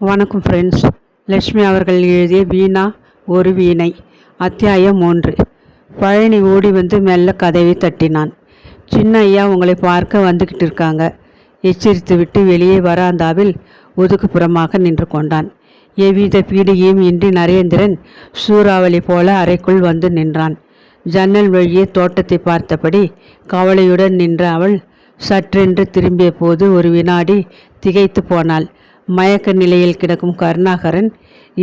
வணக்கம் ஃப்ரெண்ட்ஸ். லட்சுமி அவர்கள் எழுதிய வீணா ஒரு வீணை, அத்தியாயம் 3. பழனி ஓடி வந்து மெல்ல கதவை தட்டினான். சின்ன ஐயா உங்களை பார்க்க வந்துக்கிட்டு இருக்காங்க, எச்சரித்து விட்டு வெளியே வராந்தாவில் ஒதுக்குப்புறமாக நின்று கொண்டான். எவ்வித பீடிகையும் இன்றி நரேந்திரன் சூறாவளி போல அறைக்குள் வந்து நின்றான். ஜன்னல் வழியே தோட்டத்தை பார்த்தபடி கவலையுடன் நின்ற அவள் சற்றென்று திரும்பிய போது ஒரு வினாடி திகைத்து போனாள். மயக்க நிலையில் கிடக்கும் கருணாகரன்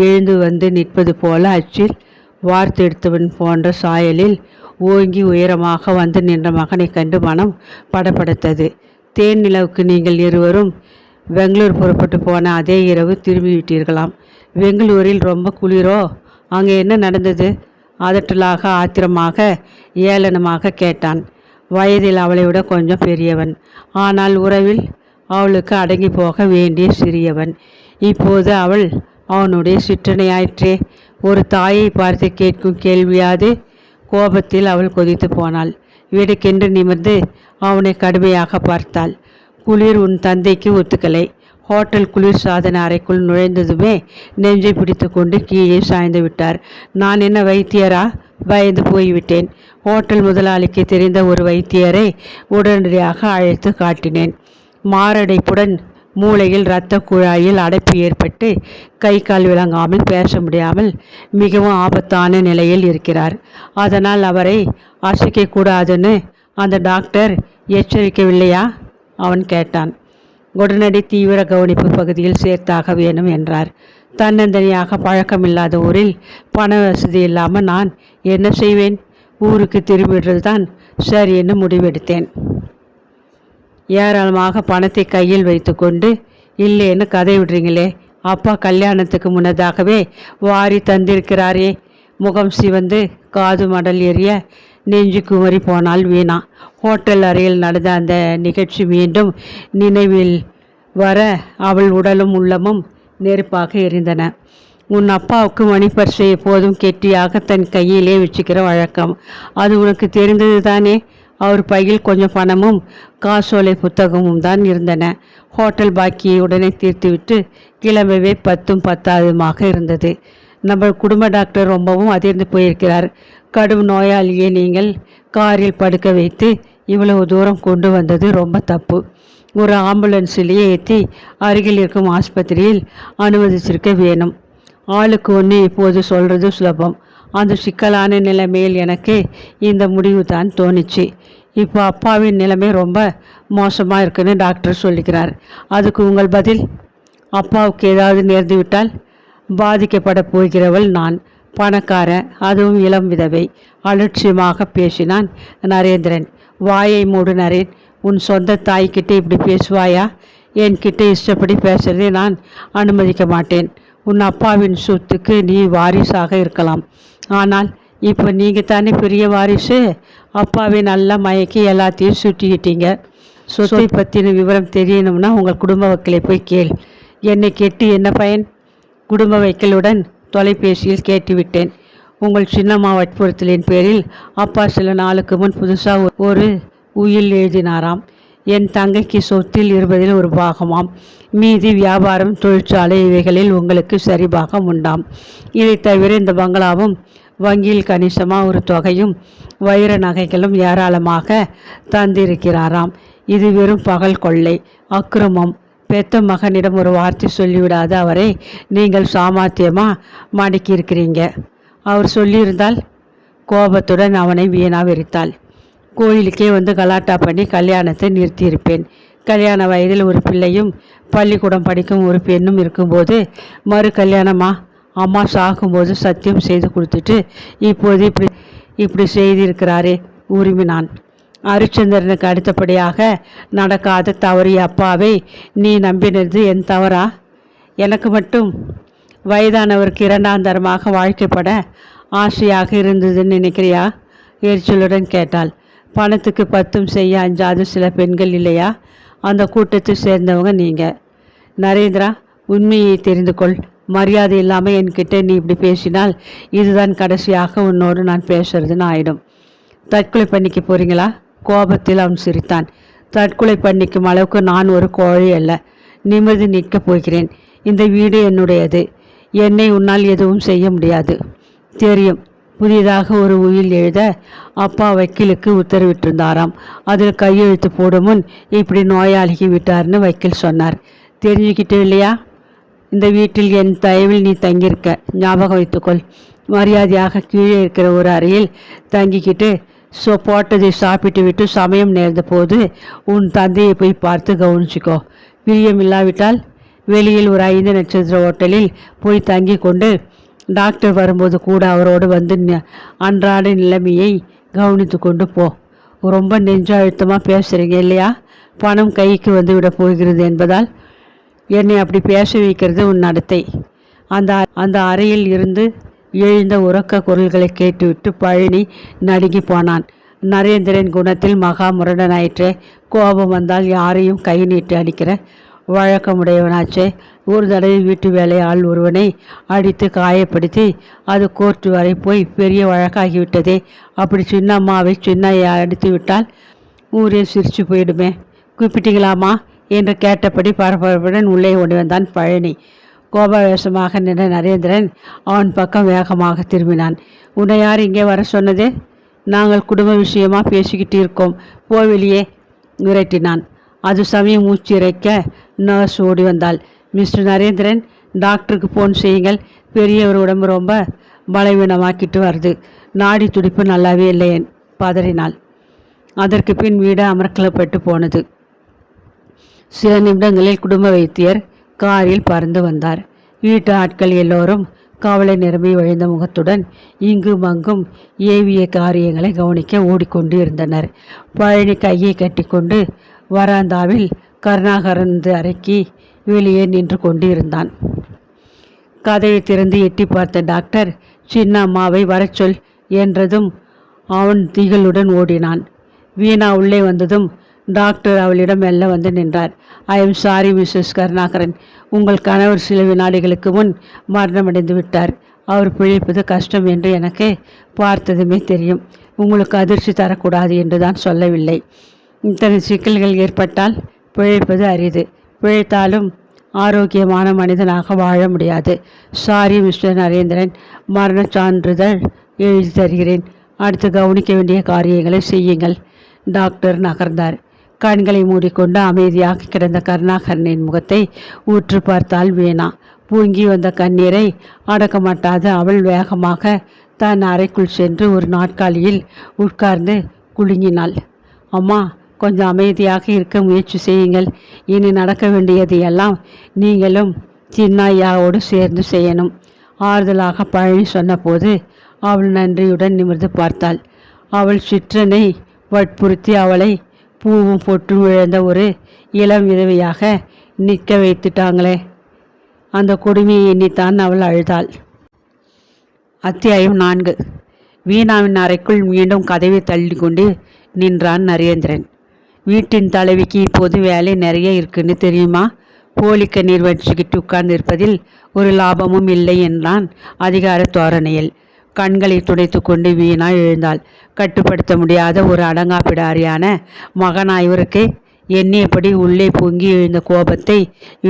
எழுந்து வந்து நிற்பது போல அச்சில் வார்த்தெடுத்தவன் போன்ற சாயலில் ஓங்கி உயரமாக வந்து நின்ற மகனை கண்டு மனம் படபடத்தது. தேன் நிலவுக்கு நீங்கள் இருவரும் பெங்களூர் புறப்பட்டு போன அதே இரவு திரும்பிவிட்டீர்களாம். பெங்களூரில் ரொம்ப குளிரோ? அங்கே என்ன நடந்தது? அதட்டலாக ஆத்திரமாக ஏளனமாக கேட்டான். வயதில் அவளை விட கொஞ்சம் பெரியவன், ஆனால் உறவில் அவளுக்கு அடங்கி போக வேண்டிய சிறியவன். இப்போது அவள் அவனுடைய சிற்றனையாயிற்றே. ஒரு தாயை பார்த்து கேட்கும் கேள்வியாது? கோபத்தில் அவள் கொதித்து போனாள். வேடுக்கென்று நிமிர்ந்து அவனை கடுமையாக பார்த்தாள். குளிர் உன் தந்தைக்கு ஒத்துக்கலை. ஹோட்டல் குளிர் சாதன அறைக்குள் நுழைந்ததுமே நெஞ்சை பிடித்து கொண்டு கீழே சாய்ந்து விட்டார். நான் என்ன வைத்தியரா? பயந்து போய்விட்டேன். ஹோட்டல் முதலாளிக்கு தெரிந்த ஒரு வைத்தியரை உடனடியாக அழைத்து காட்டினேன். மாரடைப்புடன் மூளையில் இரத்த குழாயில் அடைப்பு ஏற்பட்டு கை கால் விளங்காமல் பேச முடியாமல் மிகவும் ஆபத்தான நிலையில் இருக்கிறார். அதனால் அவரை அசைக்கக்கூடாதுன்னு அந்த டாக்டர் எச்சரிக்கவில்லையா? அவன் கேட்டான். உடனடி தீவிர கவனிப்பு பகுதியில் சேர்த்தாக வேணும் என்றார். தன்னந்தனியாக பழக்கமில்லாத ஊரில் பண வசதி இல்லாமல் நான் என்ன செய்வேன்? ஊருக்கு திரும்பிடுறது தான் சரி என்று முடிவெடுத்தேன். ஏராளமாக பணத்தை கையில் வைத்து கொண்டு இல்லைன்னு கதை விடுறீங்களே. அப்பா கல்யாணத்துக்கு முன்னதாகவே வாரி தந்திருக்கிறாரே. முகம் சிவந்து காது மடல் எறிய நெஞ்சு குமரி போனால் வீணா. ஹோட்டல் அறையில் நடந்த அந்த நிகழ்ச்சி மீண்டும் நினைவில் வர அவள் உடலும் உள்ளமும் நெருப்பாக எரிந்தன. உன் அப்பாவுக்கு மணிப்பர்ஸை எப்போதும் கெட்டியாக தன் கையிலே வச்சுக்கிற வழக்கம். அது உனக்கு தெரிந்தது தானே? அவர் பையில் கொஞ்சம் பணமும் காசோலை புத்தகமும் தான் இருந்தன. ஹோட்டல் பாக்கியை உடனே தீர்த்துவிட்டு கிளம்பவே 10ம் 10ஆவதுமாக இருந்தது. நம்ம குடும்ப டாக்டர் ரொம்பவும் அதிர்ந்து போயிருக்கிறார். கடும் நோயாளியை நீங்கள் காரில் படுக்க வைத்து இவ்வளவு தூரம் கொண்டு வந்தது ரொம்ப தப்பு. ஒரு ஆம்புலன்ஸிலேயே ஏற்றி அருகில் இருக்கும் ஆஸ்பத்திரியில் அனுமதிச்சிருக்க வேணும். ஆளுக்கு ஒன்று இப்போது சொல்கிறது சுலபம். அந்த சிக்கலான நிலைமையில் எனக்கு இந்த முடிவு தான் தோணுச்சு. இப்போ அப்பாவின் நிலைமை ரொம்ப மோசமாக இருக்குன்னு டாக்டர் சொல்லிக்கிறார். அதுக்கு உங்கள் பதில்? அப்பாவுக்கு ஏதாவது நேர்ந்து விட்டால் பாதிக்கப்பட போகிறவள் நான், பணக்கார, அதுவும் இளம் விதவை. அலட்சியமாக பேசினான் நரேந்திரன். வாயை மூடு நரேன். உன் சொந்த தாய்கிட்ட இப்படி பேசுவாயா? என்கிட்ட இஷ்டப்படி பேசுறதை நான் அனுமதிக்க மாட்டேன். உன் அப்பாவின் சொத்துக்கு நீ வாரிசாக இருக்கலாம், ஆனால் இப்போ நீங்கள் தானே பெரிய வாரிசு. அப்பாவை நல்லா மயக்கி எல்லாத்தையும் சுட்டிக்கிட்டீங்க. சொத்தை பற்றின விவரம் தெரியணும்னா உங்கள் குடும்ப வக்கீலை போய் கேள். என்னை கேட்டு என்ன பயன்? குடும்ப வக்கீலுடன் தொலைபேசியில் கேட்டுவிட்டேன். உங்கள் சின்னம்மா வற்புறுத்தலின் பேரில் அப்பா சில நாளுக்கு முன் புதுசாக ஒரு உயில் எழுதினாராம். என் தங்கைக்கு சொத்தில் 20ல் ஒரு பாகமாம். மீதி வியாபாரம், தொழிற்சாலை இவைகளில் உங்களுக்கு சரி பாகம் உண்டாம். இதை தவிர இந்த பங்களாவும் வங்கியில் கணிசமாக ஒரு தொகையும் வைர நகைகளும் ஏராளமாக தந்திருக்கிறாராம். இது வெறும் பகல் கொள்ளை, அக்கிரமம். பெத்த மகனிடம் ஒரு வார்த்தை சொல்லிவிடாத அவரை நீங்கள் சாமர்த்தியமாக மடக்கியிருக்கிறீங்க. அவர் சொல்லியிருந்தால்? கோபத்துடன் அவனை வீணா வெறித்தாள். கோயிலுக்கே வந்து கலாட்டா பண்ணி கல்யாணத்தை நிறுத்தியிருப்பேன். கல்யாண வயதில் ஒரு பிள்ளையும் பள்ளிக்கூடம் படிக்கும் ஒரு பெண்ணும் இருக்கும்போது மறு கல்யாணமா? அம்மா சாகும்போது சத்தியம் செய்து கொடுத்துட்டு இப்போது இப்படி செய்திருக்கிறாரே, உரிமினான். ஹரிச்சந்திரனுக்கு அடுத்தபடியாக நடக்காத தவறிய அப்பாவை நீ நம்பினது என் தவறா? எனக்கு மட்டும் வயதானவருக்கு 2ஆம் தரமாக வாழ்க்கைப்பட ஆசையாக இருந்ததுன்னு நினைக்கிறியா? எரிச்சலுடன் கேட்டாள். பணத்துக்கு 10ம் செய்ய அஞ்சாத சில பெண்கள் இல்லையா? அந்த கூட்டத்தை சேர்ந்தவங்க நீங்கள். நரேந்திரா, உண்மையை தெரிந்து கொள். மரியாதை இல்லாமல் என்கிட்ட நீ இப்படி பேசினால் இதுதான் கடைசியாக உன்னோடு நான் பேசுறதுன்னு ஆயிடும். தற்கொலை பண்ணிக்க போறீங்களா? கோபத்தில் அவன் சிரித்தான். தற்கொலை பண்ணிக்கும் அளவுக்கு நான் ஒரு கோழி அல்ல. நிமிர்ந்து நிற்கப் போகிறேன். இந்த வீடு என்னுடையது. என்னை உன்னால் எதுவும் செய்ய முடியாது. தெரியும். புதிதாக ஒரு உயில் எழுத அப்பா வக்கீலுக்கு உத்தரவிட்டிருந்தாராம். அதில் கையெழுத்து போடும் முன் இப்படி நோயாளிக்கு விட்டார்னு வக்கீல் சொன்னார். தெரிஞ்சுக்கிட்டே இல்லையா? இந்த வீட்டில் என் தயவில் நீ தங்கியிருக்க, ஞாபகம் வைத்துக்கொள். மரியாதையாக கீழே இருக்கிற ஒரு அறையில் தங்கிக்கிட்டு போட்டதை சாப்பிட்டு விட்டு சமயம் நேர்ந்த போது உன் தந்தையை போய் பார்த்து கவனிச்சிக்கோ. பிரியம் இல்லாவிட்டால் வெளியில் ஒரு 5 நட்சத்திர ஹோட்டலில் போய் தங்கி கொண்டு டாக்டர் வரும்போது கூட அவரோடு வந்து அன்றாட நிலைமையை கவனித்து கொண்டு போ. ரொம்ப நெஞ்ச அழுத்தமாக பேசுகிறீங்க இல்லையா? பணம் கைக்கு வந்து விட போகிறது என்பதால் என்னை அப்படி பேச வைக்கிறது உன் நடத்தை. அந்த அறையில் இருந்து எழுந்த உறக்க குரல்களை கேட்டுவிட்டு பழனி நடுங்கி போனான். நரேந்திரன் குணத்தில் மகா முரடனாயிற்றே. கோபம் வந்தால் யாரையும் கை நீட்டி அடிக்கிற வழக்கமுடையவனாச்சே. ஒரு தடவை வீட்டு வேலை ஆள் ஒருவனை அடித்து காயப்படுத்தி அது கோர்ட்டு வரை போய் பெரிய வழக்காகிவிட்டதே. அப்படி சின்ன அம்மாவை சின்ன அடித்து விட்டால் ஊரே சிரிச்சு போயிடுமே. கூப்பிட்டீங்களாமா என்று கேட்டபடி பரபரப்புடன் உள்ளே ஓடி வந்தான் பழனி. கோபாவேசமாக நின்ற நரேந்திரன் அவன் பக்கம் வேகமாக திரும்பினான். உன்னை யார் இங்கே வர சொன்னதே? நாங்கள் குடும்ப விஷயமா பேசிக்கிட்டு இருக்கோம், போ வெளியே விரட்டினான். அது சமயம் மூச்சு இறைக்க நர்ஸ் ஓடி வந்தாள். மிஸ்டர் நரேந்திரன், டாக்டருக்கு ஃபோன் செய்யுங்கள். பெரியவர் உடம்பு ரொம்ப பலவீனமாக்கிட்டு வருது. நாடி துடிப்பு நல்லாவே இல்லை பதறினாள். அதற்கு பின் வீடு அமர்க்கலப்பட்டு போனது. சில நிமிடங்களில் குடும்ப வைத்தியர் காரில் பறந்து வந்தார். வீட்டு ஆட்கள் எல்லோரும் கவலை நிரம்பி வழிந்த முகத்துடன் இங்கும் அங்கும் ஏவிய காரியங்களை கவனிக்க ஓடிக்கொண்டு இருந்தனர். பழனி கையை கட்டிக்கொண்டு வராந்தாவில் கருணாகரந்து அறைக்கு வெளியே நின்று கொண்டு இருந்தான். கதையை திறந்து எட்டி பார்த்த டாக்டர் சின்ன அம்மாவை வரச்சொல் என்றதும் அவன் திகளுடன் ஓடினான். வீணா உள்ளே வந்ததும் டாக்டர் அவளிடம் மெல்ல வந்து நின்றார். I am sorry Mrs Karunakaran, உங்கள் கணவர் சில வினாடிகளுக்கு முன் மரணமடைந்து விட்டார். அவர் பிழைப்பது கஷ்டம் என்று எனக்கு பார்த்ததுமே தெரியும். உங்களுக்கு அதிர்ச்சி தரக்கூடாது என்று தான் சொல்லவில்லை. இத்தனை சிக்கல்கள் ஏற்பட்டால் பிழைப்பது அரிது. பிழைத்தாலும் ஆரோக்கியமான மனிதனாக வாழ முடியாது. சாரி மிஸ்டர் நரேந்திரன், மரண சான்றிதழ் எழுதி தருகிறேன். அடுத்து கவனிக்க வேண்டிய காரியங்களை செய்யுங்கள். டாக்டர் நகர்ந்தார். கண்களை மூடிக்கொண்டு அமைதியாக கிடந்த கருணாகரனின் முகத்தை ஊற்று பார்த்தால் வீணா. பூங்கி வந்த கண்ணீரை அடக்க மாட்டாத அவள் வேகமாக தன் அறைக்குள் சென்று ஒரு நாற்காலியில் உட்கார்ந்து குலுங்கினாள். அம்மா, கொஞ்சம் அமைதியாக இருக்க முயற்சி செய்யுங்கள். இனி நடக்க வேண்டியது எல்லாம் நீங்களும் சின்னையாவோடு சேர்ந்து செய்யணும். ஆறுதலாக பழனி சொன்னபோது அவள் நன்றியுடன் நிமிர்ந்து பார்த்தாள். அவள் சிற்றனை வற்புறுத்தி அவளை பூவும் பொட்டும் இழந்த ஒரு இளம் விதவையாக நிற்க வைத்துட்டாங்களே. அந்த கொடுமையை எண்ணித்தான் அவள் அழுதாள். அத்தியாயம் 4. வீணாவின் அறைக்குள் மீண்டும் கதவை தள்ளி கொண்டு நின்றான் நரேந்திரன். வீட்டின் தலைவிக்கு இப்போது வேலை நிறைய இருக்குன்னு தெரியுமா? போலி கண்ணீர் வச்சுக்கிட்டு உட்கார்ந்து இருப்பதில் ஒரு லாபமும் இல்லை என்றான் அதிகார தோரணையில். கண்களை துடைத்து கொண்டு வீணா எழுந்தாள். கட்டுப்படுத்த முடியாத ஒரு அடங்காப்பிடாரியான மகனா இவருக்கு எண்ணியபடி உள்ளே பொங்கி எழுந்த கோபத்தை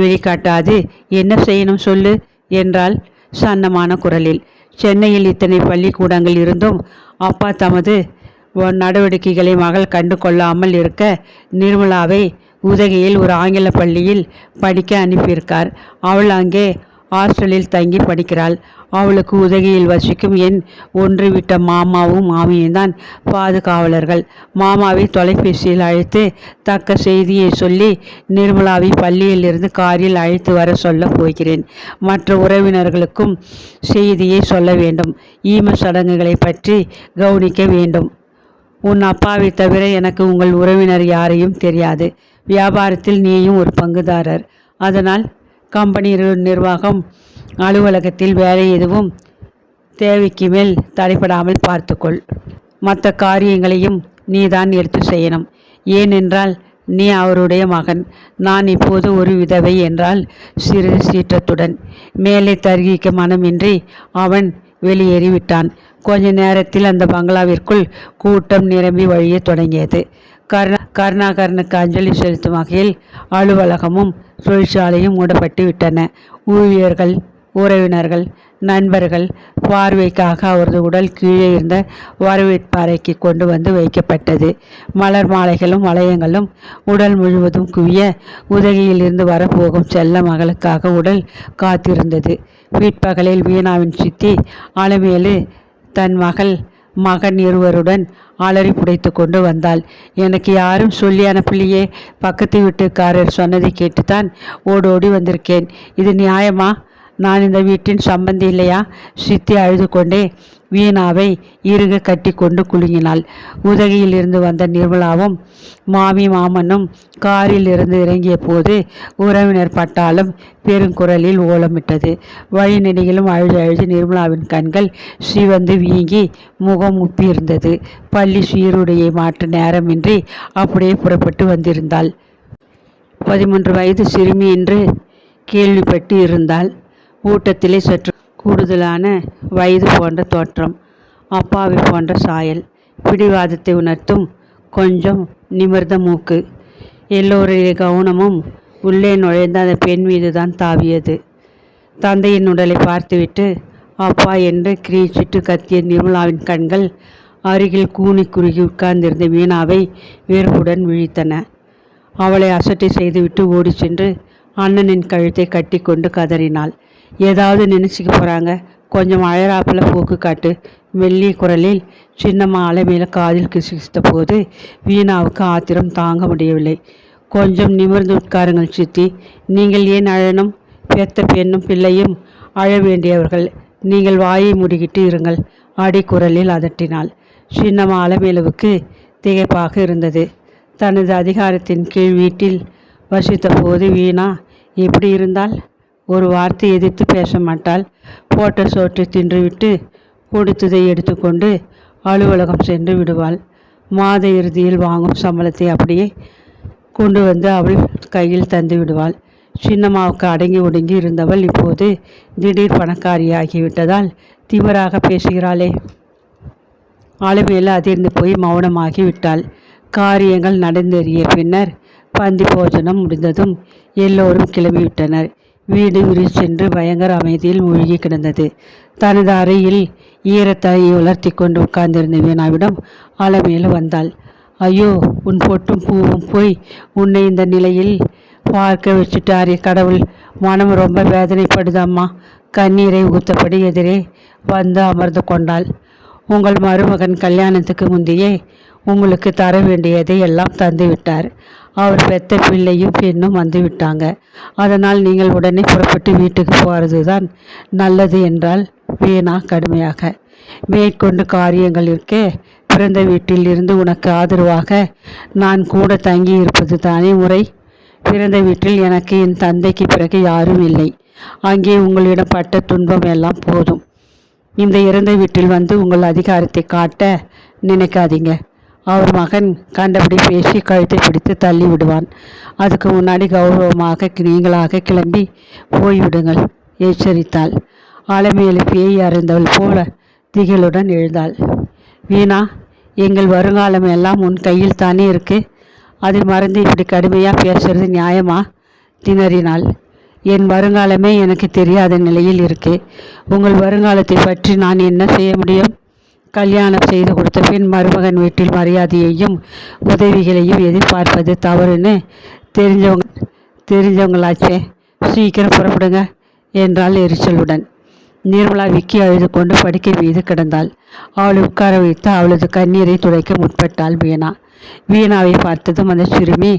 வெளிக்காட்டாது என்ன செய்யணும் சொல்லு என்றாள் சன்னமான குரலில். சென்னையில் இத்தனை பள்ளிக்கூடங்கள் இருந்தும் அப்பா தமது நடவடிக்கைகளை மகள் கண்டு கொள்ளாமல் இருக்க நிர்மலாவை உதகையில் ஒரு ஆங்கில பள்ளியில் படிக்க அனுப்பியிருக்கார். அவள் அங்கே ஹாஸ்டலில் தங்கி படிக்கிறாள். அவளுக்கு உதகையில் வசிக்கும் என் ஒன்று விட்ட மாமாவும் மாமியும் தான் பாதுகாவலர்கள். மாமாவை தொலைபேசியில் அழைத்து தக்க செய்தியை சொல்லி நிர்மலாவை பள்ளியிலிருந்து காரில் அழைத்து வர சொல்ல போகிறேன். மற்ற உறவினர்களுக்கும் செய்தியை சொல்ல வேண்டும். ஈம சடங்குகளை பற்றி கவனிக்க வேண்டும். உன் அப்பாவை தவிர எனக்கு உங்கள் உறவினர் யாரையும் தெரியாது. வியாபாரத்தில் நீயும் ஒரு பங்குதாரர். அதனால் கம்பெனி நிர்வாகம் அலுவலகத்தில் வேலை எதுவும் தேவைக்கு மேல் தடைப்படாமல் பார்த்துக்கொள். மற்ற காரியங்களையும் நீதான் எடுத்து செய்யணும். ஏனென்றால் நீ அவருடைய மகன். நான் இப்போது ஒரு விதவை என்றால் சிறிது சீற்றத்துடன். மேலே தருகிக்க மனமின்றி அவன் வெளியேறிவிட்டான். கொஞ்ச நேரத்தில் அந்த பங்களாவிற்குள் கூட்டம் நிரம்பி வழிய தொடங்கியது. கருணாகரனுக்கு அஞ்சலி செலுத்தும் வகையில் அலுவலகமும் தொழிற்சாலையும் மூடப்பட்டு விட்டன. ஊழியர்கள், உறவினர்கள், நண்பர்கள் பார்வைக்காக அவரது உடல் கீழே இருந்த வரவேற்பு அறைக்கு கொண்டு வந்து வைக்கப்பட்டது. மலர் மாலைகளும் வளையங்களும் உடல் முழுவதும் குவிய உதகையில் இருந்து வரப்போகும் செல்ல மகளுக்காக உடல் காத்திருந்தது. பிற்பகலில் வீணாவின் சித்தி அலமேலு தன் மகன் இருவருடன் அலறி புடைத்து கொண்டு வந்தாள். எனக்கு யாரும் சொல்லி அனுப்பலையே, பக்கத்து வீட்டுக்காரர் சொன்னதை கேட்டுத்தான் ஓடோடி வந்திருக்கேன். இது நியாயமா? நான் இந்த வீட்டின் சம்பந்தி இல்லையா? சித்தி அழுது கொண்டே வீணாவை இறுக கட்டி கொண்டு குலுங்கினாள். உதகையில் இருந்து வந்த நிர்மலாவும் மாமனும் காரில் இருந்து இறங்கிய போது உறவினர் பட்டாலும் பெருங்குரலில் ஓலமிட்டது. வழிநெடுகிலும் அழுது அழுது நிர்மலாவின் கண்கள் சிவந்து வீங்கி முகம் உப்பியிருந்தது. பள்ளி சீருடையை மாற்ற நேரமின்றி அப்படியே புறப்பட்டு வந்திருந்தாள். 13 வயது சிறுமி என்று கேள்விப்பட்டு இருந்தாள். ஊட்டத்திலே சற்று கூடுதலான வயது போன்ற தோற்றம், அப்பாவை போன்ற சாயல், பிடிவாதத்தை உணர்த்தும் கொஞ்சம் நிமிர்ந்த மூக்கு. எல்லோருடைய கவனமும் உள்ளே நுழைந்த அந்த பெண் மீதுதான் தாவியது. தந்தையின் உடலை பார்த்துவிட்டு அப்பா என்று கிரீச்சிட்டு கத்திய நிர்மலாவின் கண்கள் அருகில் கூனி குறுகி உட்கார்ந்திருந்த வீணாவை வெறுப்புடன் விழித்தன. அவளை அசட்டை செய்துவிட்டு ஓடி சென்று அண்ணனின் கழுத்தை கட்டி கொண்டு கதறினாள். ஏதாவது நினைச்சிக்க போகிறாங்க, கொஞ்சம் அழறாப்பில் போக்கு காட்டு. மெல்லிய குரலில் சின்னம்மா அலமேல காதில் கிசுகிசுத்த போது வீணாவுக்கு ஆத்திரம் தாங்க முடியவில்லை. கொஞ்சம் நிமிர்ந்து உட்காருங்கள் சித்தி, நீங்கள் ஏன் அழணும்? பெத்த பெண்ணும் பிள்ளையும் அழ வேண்டியவர்கள், நீங்கள் வாயை முடிக்கிட்டு இருங்கள், அடிக்குரலில் அதட்டினாள். சின்னம்மா அலமேலுவுக்கு திகைப்பாக இருந்தது. தனது அதிகாரத்தின் கீழ் வீட்டில் வசித்த போது வீணா எப்படி இருந்தால்? ஒரு வார்த்தை எதிர்த்து பேச மாட்டாள். போட்ட சோற்றை தின்றுவிட்டு கொடுத்ததை எடுத்துக்கொண்டு அலுவலகம் சென்று விடுவாள். மாத இறுதியில் வாங்கும் சம்பளத்தை அப்படியே கொண்டு வந்து அவள் கையில் தந்து விடுவாள். சின்னம்மாவுக்கு அடங்கி ஒடுங்கி இருந்தவள் இப்போது திடீர் பணக்காரியாகிவிட்டதால் திமிராக பேசுகிறாளே. அலமேலு அதிர்ந்து போய் மௌனமாகி விட்டாள். காரியங்கள் நடந்தேறிய பின்னர் பந்தி போஜனம் முடிந்ததும் எல்லோரும் கிளம்பிவிட்டனர். வீடு சென்று பயங்கர அமைதியில் மூழ்கி கிடந்தது. தனது அறையில் ஈரத்தலையை உலர்த்தி கொண்டு உட்கார்ந்திருந்த வீணாவிடம் அலமேலு வந்தாள். ஐயோ, உன் பொட்டும் பூவும் போய் உன்னை இந்த நிலையில் பார்க்க வச்சுட்டாரே கடவுள், மனம் ரொம்ப வேதனைப்படுதம்மா. கண்ணீரை ஊத்தபடி எதிரே வந்து அமர்ந்து கொண்டாள். உங்கள் மருமகன் கல்யாணத்துக்கு முந்தையே உங்களுக்கு தர வேண்டியதை எல்லாம் தந்து விட்டார். அவர் பெத்த பிள்ளையும் பெண்ணும் வந்து விட்டாங்க. அதனால் நீங்கள் உடனே புறப்பட்டு வீட்டுக்கு போகிறது தான் நல்லது என்றால் வீணா கடுமையாக. மேற்கொண்டு காரியங்கள் இருக்கே, பிறந்த வீட்டில் இருந்து உனக்கு ஆதரவாக நான் கூட தங்கி இருப்பது தானே முறை. பிறந்த வீட்டில் எனக்கு என் தந்தைக்கு பிறகு யாரும் இல்லை. அங்கே உங்களிடம் பட்ட துன்பம் எல்லாம் போதும். இந்த இறந்த வீட்டில் வந்து உங்கள் அதிகாரத்தை காட்ட நினைக்காதீங்க. அவர் மகன் கண்டபடி பேசி கழுத்தை பிடித்து தள்ளி விடுவான். அதுக்கு முன்னாடி கௌரவமாக நீங்களாக கிளம்பி போய்விடுங்கள் எச்சரித்தாள். அலமேலு பேய் அறிந்தவள் போல திகிலுடன் எழுந்தாள். வீணா, எங்கள் வருங்காலம் எல்லாம் உன் கையில் தானே இருக்கு. அதை மறந்து இப்படி கடுமையாக பேசுறது நியாயமா? திணறினாள். என் வருங்காலமே எனக்கு தெரியாத நிலையில் இருக்கு. உங்கள் வருங்காலத்தை பற்றி நான் என்ன செய்ய முடியும்? கல்யாணம் செய்து கொடுத்த பின் மருமகன் வீட்டில் மரியாதையையும் உதவிகளையும் எதிர்பார்ப்பது தவறுன்னு தெரிஞ்சவங்களாச்சே. சீக்கிரம் புறப்படுங்க என்றாள் எரிச்சலுடன். நிர்மலா விக்கி அழுது கொண்டு படுக்கை மீது கிடந்தாள். அவளை உட்கார வைத்து அவளது கண்ணீரை துடைக்க முற்பட்டாள் வீணா. வீணாவை பார்த்ததும் அந்த சிறுமி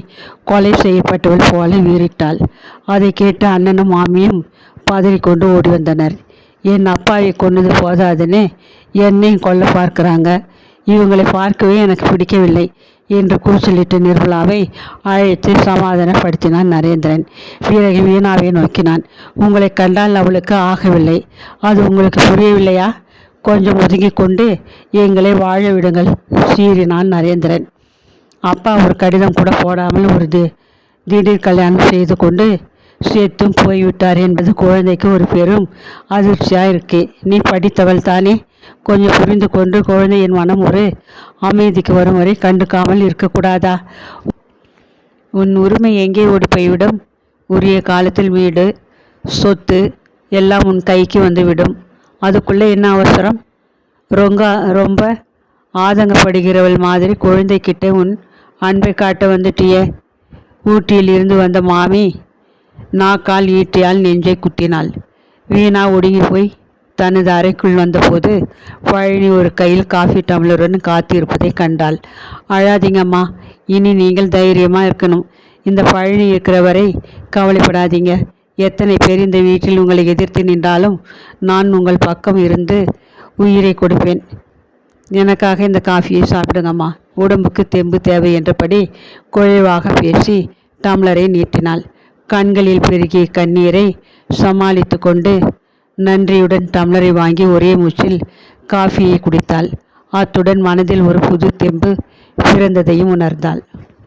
கொலை செய்யப்பட்டவள் போல வீறிட்டாள். அதை கேட்டு அண்ணனும் மாமியும் பதறிக்கொண்டு ஓடி வந்தனர். என் அப்பாவை கொன்னது போதாதுன்னு என்னையும் கொல்ல பார்க்குறாங்க. இவங்களை பார்க்கவே எனக்கு பிடிக்கவில்லை என்று கூச்சலிட்டு நிர்மலாவை அழைத்து சமாதானப்படுத்தினான் நரேந்திரன். பிறகு வீணாவை நோக்கினான். உங்களை கண்டால் அவளுக்கு ஆகவில்லை, அது உங்களுக்கு புரியவில்லையா? கொஞ்சம் ஒதுங்கி கொண்டு எங்களை வாழ விடுங்கள் சீறினான் நரேந்திரன். அப்பா ஒரு கடிதம் கூட போடாமல் ஒரு திடீர் கல்யாணம் செய்து கொண்டு சேர்த்தும் போய்விட்டார் என்பது குழந்தைக்கு ஒரு பெரும் அதிர்ச்சியாக இருக்கு. நீ படித்தவள் தானே? கொஞ்சம் புரிந்து கொண்டு குழந்தையின் மனம் ஒரு அமைதிக்கு வரும் வரை கண்டுக்காமல் இருக்கக்கூடாதா? உன் உரிமை எங்கே ஓடி போய்விடும்? உரிய காலத்தில் வீடு, சொத்து எல்லாம் உன் கைக்கு வந்துவிடும். அதுக்குள்ளே என்ன அவசரம்? ரொம்ப ஆதங்கப்படுகிறவள் மாதிரி குழந்தைக்கிட்ட உன் அன்பை காட்ட வந்துட்டியே. ஊட்டியில் இருந்து வந்த மாமி நாக்கால் ஈட்டியால் நெஞ்சை குத்தினாள். வீணா ஒடுங்கி போய் தனது அறைக்குள் வந்தபோது பழனி ஒரு கையில் காஃபி டம்ளருடன் காத்திருப்பதை கண்டாள். அழாதீங்கம்மா, இனி நீங்கள் தைரியமாக இருக்கணும். இந்த பழனி இருக்கிற வரை கவலைப்படாதீங்க. எத்தனை பேர் இந்த வீட்டில் உங்களை எதிர்த்து நின்றாலும் நான் உங்கள் பக்கம் இருந்து உயிரை கொடுப்பேன். எனக்காக இந்த காஃபியை சாப்பிடுங்கம்மா. உடம்புக்கு தெம்பு தேவை என்றபடி குழைவாக பேசி டம்ளரை நீட்டினாள். கண்களில் பெருகிய கண்ணீரை சமாளித்து கொண்டு நன்றியுடன் டம்ளரை வாங்கி ஒரே மூச்சில் காஃபியை குடித்தாள். அத்துடன் மனதில் ஒரு புது தெம்பு பிறந்ததையும் உணர்ந்தாள்.